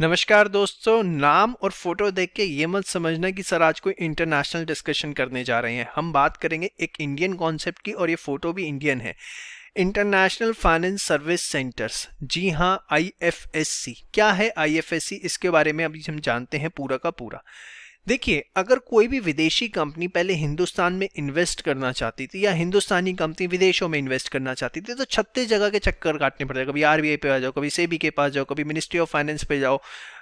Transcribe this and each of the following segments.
नमस्कार दोस्तों। नाम और फोटो देख के ये मत समझना कि सर आज कोई इंटरनेशनल डिस्कशन करने जा रहे हैं। हम बात करेंगे एक इंडियन कॉन्सेप्ट की और ये फोटो भी इंडियन है। इंटरनेशनल फाइनेंस सर्विस सेंटर्स, जी हाँ, आईएफएससी। क्या है आईएफएससी, इसके बारे में अभी हम जानते हैं पूरा का पूरा। देखिए, अगर कोई भी विदेशी कंपनी पहले हिंदुस्तान में इन्वेस्ट करना चाहती थी या हिंदुस्तानी कंपनी विदेशों में इन्वेस्ट करना चाहती थी तो 36 जगह के चक्कर काटने पड़ते, कभी आरबीआई पे आ जाओ, कभी सेबी के पास जाओ, कभी मिनिस्ट्री ऑफ फाइनेंस पे जाओ,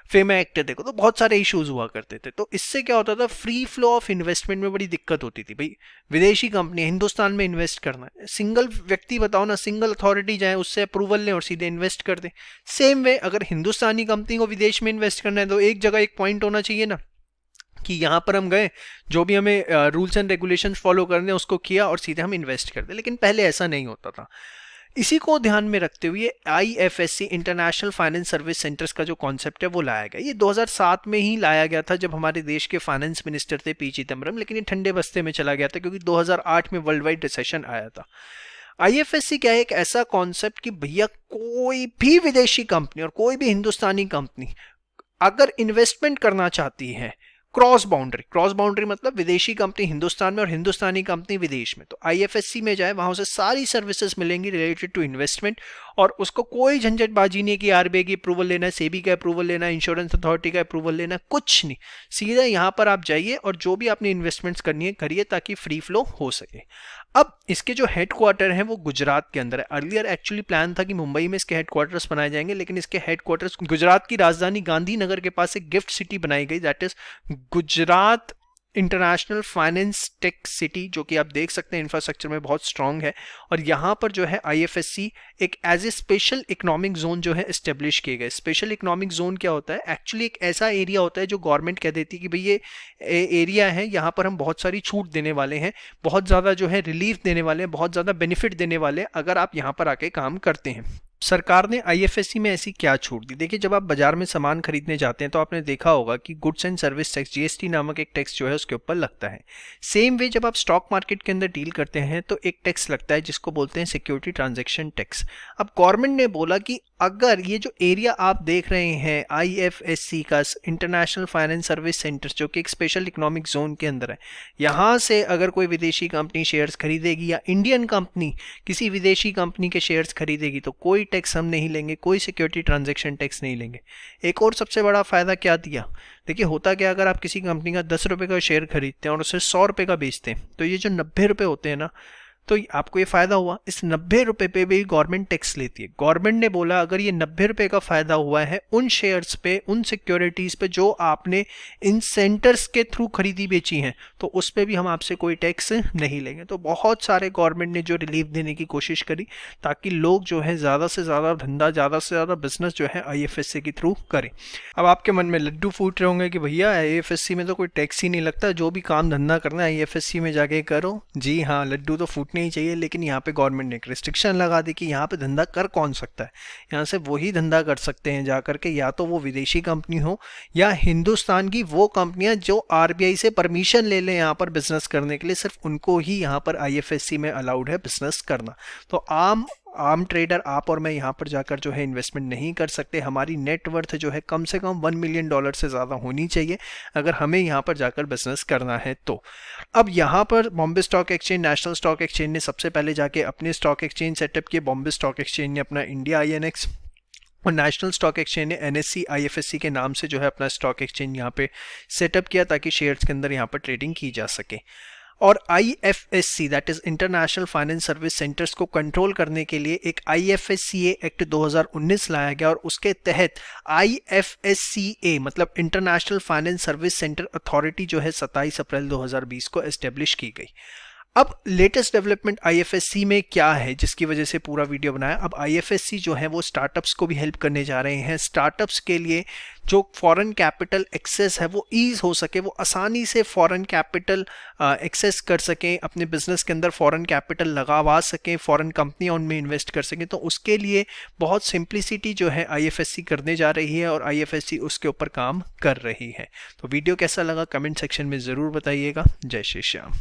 फेमा एक्ट देखो, तो बहुत सारे इश्यूज हुआ करते थे। तो इससे क्या होता था, फ्री फ्लो ऑफ इन्वेस्टमेंट में बड़ी दिक्कत होती थी। भाई विदेशी कंपनी हिंदुस्तान में इन्वेस्ट करना है, सिंगल व्यक्ति बताओ ना, सिंगल अथॉरिटी जाए, उससे अप्रूवल लें और सीधे इन्वेस्ट कर दें। सेम वे अगर हिंदुस्तानी कंपनी को विदेश में इन्वेस्ट करना है तो एक जगह एक पॉइंट होना चाहिए ना कि यहाँ पर हम गए, जो भी हमें रूल्स एंड रेगुलेशंस फॉलो करने उसको किया और सीधे हम इन्वेस्ट कर दे। लेकिन पहले ऐसा नहीं होता था। इसी को ध्यान में रखते हुए IFSC international finance service centres का जो कॉन्सेप्ट है वो लाया गया। ये 2007 में ही लाया गया था जब हमारे देश के फाइनेंस मिनिस्टर थे पी चिदम्बरम, लेकिन ये ठंडे बस्ते में चला गया था क्योंकि 2008 में वर्ल्ड वाइड रिसेशन आया था। आईएफएससी क्या है, एक ऐसा कॉन्सेप्ट कि भैया कोई भी विदेशी कंपनी और कोई भी हिंदुस्तानी कंपनी अगर इन्वेस्टमेंट करना चाहती है क्रॉस बाउंड्री मतलब विदेशी कंपनी हिंदुस्तान में और हिंदुस्तानी कंपनी विदेश में, तो आईएफएससी में जाए, वहां से सारी सर्विसेज मिलेंगी रिलेटेड टू इन्वेस्टमेंट। और उसको कोई झंझटबाजी नहीं है कि आरबीआई की अप्रूवल लेना है, सेबी का अप्रूवल लेना है, इंश्योरेंस अथॉरिटी का अप्रूवल लेना है, कुछ नहीं। सीधा यहाँ पर आप जाइए और जो भी आपने इन्वेस्टमेंट्स करनी है करिए ताकि फ्री फ्लो हो सके। अब इसके जो हेडक्वार्टर हैं वो गुजरात के अंदर है। अर्लियर एक्चुअली प्लान था कि मुंबई में इसके हेडक्वार्टर्स बनाए जाएंगे, लेकिन इसके हेडक्वार्टर्स गुजरात की राजधानी गांधीनगर के पास एक गिफ्ट सिटी बनाई गई, that is Gujarat international finance tech city, जो कि आप देख सकते हैं इंफ्रास्ट्रक्चर में बहुत स्ट्रांग है। और यहाँ पर जो है आईएफएससी एक as a special economic zone जो है एस्टेब्लिश किए गए। स्पेशल इकोनॉमिक जोन क्या होता है, एक्चुअली एक ऐसा एरिया होता है जो गवर्नमेंट कह देती है कि भाई ये एरिया है, यहाँ पर हम बहुत सारी छूट देने वाले हैं, बहुत ज़्यादा जो है रिलीफ देने वाले हैं, बहुत ज़्यादा बेनिफिट देने वाले हैं अगर आप यहाँ पर आके काम करते हैं। सरकार ने आईएफएससी में ऐसी क्या छूट दी? देखिए, जब आप बाजार में सामान खरीदने जाते हैं तो आपने देखा होगा कि goods and service tax, GST नामक एक टैक्स जो है उसके ऊपर लगता है। सेम वे जब आप स्टॉक मार्केट के अंदर डील करते हैं तो एक टैक्स लगता है जिसको बोलते हैं सिक्योरिटी ट्रांजैक्शन टैक्स। अब गवर्नमेंट ने बोला कि अगर ये जो एरिया आप देख रहे हैं आईएफएससी का, इंटरनेशनल फाइनेंस सर्विस सेंटर, जो कि एक स्पेशल इकोनॉमिक जोन के अंदर है, यहाँ से अगर कोई विदेशी कंपनी शेयर्स खरीदेगी या इंडियन कंपनी किसी विदेशी कंपनी के शेयर्स खरीदेगी तो कोई टैक्स हम नहीं लेंगे, कोई सिक्योरिटी ट्रांजैक्शन टैक्स नहीं लेंगे। एक और सबसे बड़ा फायदा क्या दिया, देखिए होता क्या, अगर आप किसी कंपनी का 10 रुपये का शेयर खरीदते हैं और उसे 100 रुपये का बेचते हैं तो ये जो 90 रुपये होते हैं ना, तो आपको ये फायदा हुआ। इस 90 रुपये पे भी गवर्नमेंट टैक्स लेती है। गवर्नमेंट ने बोला अगर ये 90 रुपये का फायदा हुआ है उन शेयर्स पे, उन सिक्योरिटीज पे जो आपने इन सेंटर्स के थ्रू खरीदी बेची हैं, तो उस पर भी हम आपसे कोई टैक्स नहीं लेंगे। तो बहुत सारे गवर्नमेंट ने जो रिलीफ देने की कोशिश करी ताकि लोग जो है ज़्यादा से ज़्यादा धंधा, ज़्यादा से ज़्यादा बिजनेस जो है आईएफएससी के थ्रू करें। अब आपके मन में लड्डू फूट रहे होंगे कि भैया आईएफएससी में तो कोई टैक्स ही नहीं लगता, जो भी काम धंधा करना है आईएफएससी में जाके करो। जी हाँ, लड्डू तो फूटने ही चाहिए, लेकिन यहाँ पे गवर्नमेंट ने एक रिस्ट्रिक्शन लगा दी कि यहाँ पे धंधा कर कौन सकता है। यहाँ से वही धंधा कर सकते हैं जाकर के, या तो वो विदेशी कंपनी हो या हिंदुस्तान की वो कंपनियां जो आरबीआई से परमिशन ले लें यहाँ पर बिजनेस करने के लिए, सिर्फ उनको ही यहाँ पर आईएफएससी में अलाउड है बिजनेस करना। तो आम ट्रेडर आप और मैं यहाँ पर जाकर जो है इन्वेस्टमेंट नहीं कर सकते। हमारी नेटवर्थ जो है कम से कम $1 मिलियन से ज़्यादा होनी चाहिए अगर हमें यहाँ पर जाकर बिजनेस करना है तो। अब यहाँ पर Bombay stock exchange, national stock exchange ने सबसे पहले जाके अपने स्टॉक एक्सचेंज सेटअप किए। बॉम्बे स्टॉक एक्सचेंज ने अपना इंडिया आईएनएक्स और नेशनल स्टॉक एक्सचेंज ने एनएससी आईएफएससी के नाम से जो है अपना स्टॉक एक्सचेंज यहाँ पे सेटअप किया ताकि शेयर्स के अंदर यहाँ पर ट्रेडिंग की जा सके। और IFSC that is international finance service centres को कंट्रोल करने के लिए एक आईएफएससीए एक्ट 2019 लाया गया और उसके तहत आईएफएससीए मतलब international finance service centre authority जो है 27 अप्रैल 2020 को एस्टेब्लिश की गई। अब लेटेस्ट डेवलपमेंट आईएफएससी में क्या है जिसकी वजह से पूरा वीडियो बनाया। अब आईएफएससी जो है वो स्टार्टअप्स को भी हेल्प करने जा रहे हैं। स्टार्टअप्स के लिए जो फॉरेन कैपिटल एक्सेस है वो ईज हो सके, वो आसानी से फॉरेन कैपिटल एक्सेस कर सकें, अपने बिजनेस के अंदर फॉरेन कैपिटल लगवा सकें, फॉरेन कंपनियां उनमें इन्वेस्ट कर सकें। तो उसके लिए बहुत सिंप्लिसिटी जो है आईएफएससी करने जा रही है और आईएफएससी उसके ऊपर काम कर रही है। तो वीडियो कैसा लगा कमेंट सेक्शन में ज़रूर बताइएगा। जय श्री श्याम।